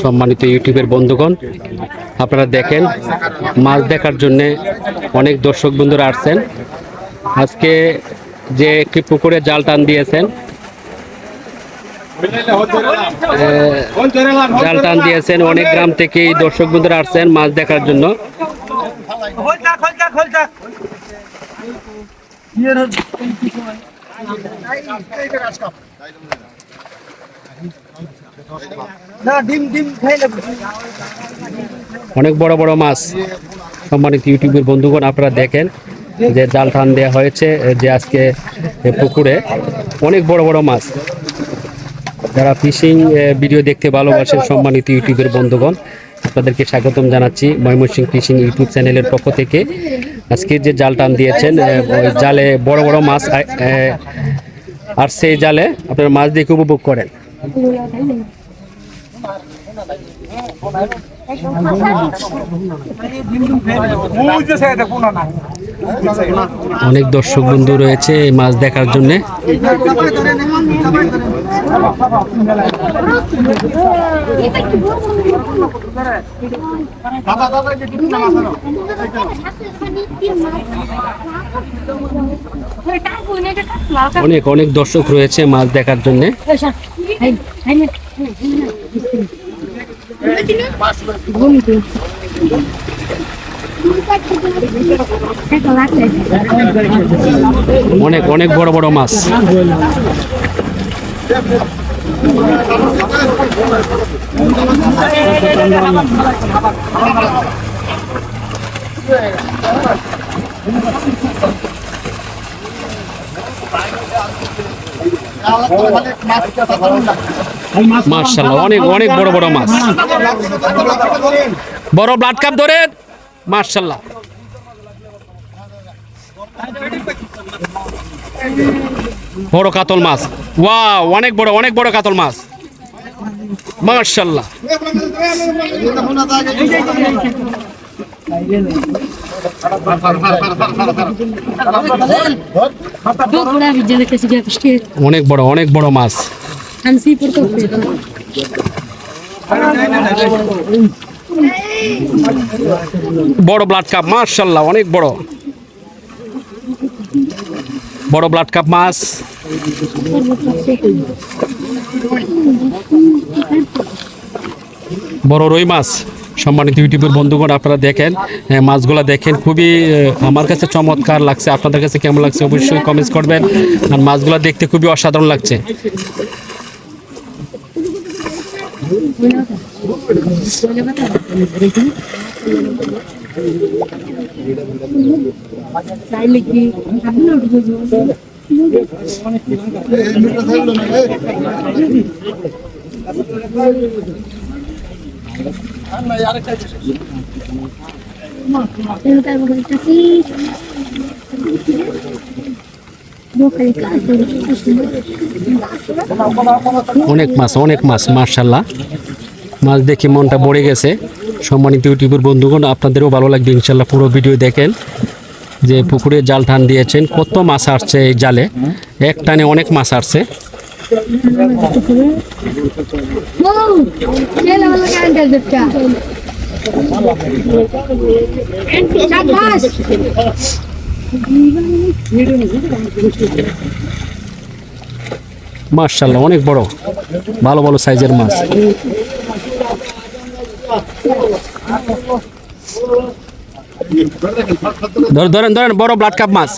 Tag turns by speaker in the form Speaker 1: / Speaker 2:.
Speaker 1: সম্মানিত ইউটিউবের বন্ধুগণ, আপনারা দেখেন মাছ দেখার জন্য অনেক দর্শক বন্ধুরা আসছেন। আজকে যে একটি পুকুরে জাল টান দিয়েছেন, জাল টান দিয়েছেন অনেক গ্রাম থেকে দর্শক বন্ধুরা আসছেন মাছ দেখার জন্য। অনেক বড় বড় মাছ। সম্মানিত ইউটিউবের বন্ধুগণ, আপনারা দেখেন যে জাল টান দেওয়া হয়েছে যে আজকে পুকুরে অনেক বড় বড় মাছ। যারা ফিশিং ভিডিও দেখতে ভালোবাসেন সম্মানিত ইউটিউবের বন্ধুগণ, আপনাদেরকে স্বাগতম জানাচ্ছি ময়মনসিংহ ফিশিং ইউটিউব চ্যানেলের পক্ষ থেকে। আজকে যে জাল টান দিয়েছেন, ওই জালে বড় বড় মাছ আর সেই জালে আপনারা মাছ দেখে উপভোগ করেন। অনেক দর্শক বন্ধু রয়েছে এই মাছ দেখার জন্য। অনেক অনেক দর্শক রয়েছে মাছ দেখার জন্য। অনেক অনেক বড় বড় মাছ। মাশাআল্লাহ, অনেক অনেক বড় বড় মাছ। বড় ব্লাড কাপ ধরে মাশাআল্লাহ। বড় কাতল মাছ, ওয়াও, অনেক বড় কাতল মাছ মাশাআল্লাহ। অনেক বড় মাছ। বড় ব্লাড কাপ মাশাআল্লাহ, অনেক বড় ব্লাড কাপ মাছ। বড় রুই মাছ। সম্মানিত ইউটিউবের বন্ধুগণ, আপনারা দেখেন মাছগুলা দেখেন, খুবই আমার কাছে চমৎকার লাগছে। আপনাদের কাছে কেমন লাগছে অবশ্যই কমেন্টস করবেন। আর মাছগুলা দেখতে খুবই অসাধারণ লাগছে। অনেক মাছ মাশাআল্লাহ। মাছ দেখে মনটা ভরে গেছে। সম্মানিত ইউটিউবের বন্ধুগণ, আপনাদেরও ভালো লাগবে ইনশাল্লাহ। পুরো ভিডিও দেখেন যে পুকুরে জাল টান দিয়েছেন, কত মাছ আসছে এই জালে। এক টানে অনেক মাছ আসছে। মাশাআল্লাহ, অনেক বড় ভালো সাইজের মাছ। ধরেন বড় ব্লাড কাপ মাছ।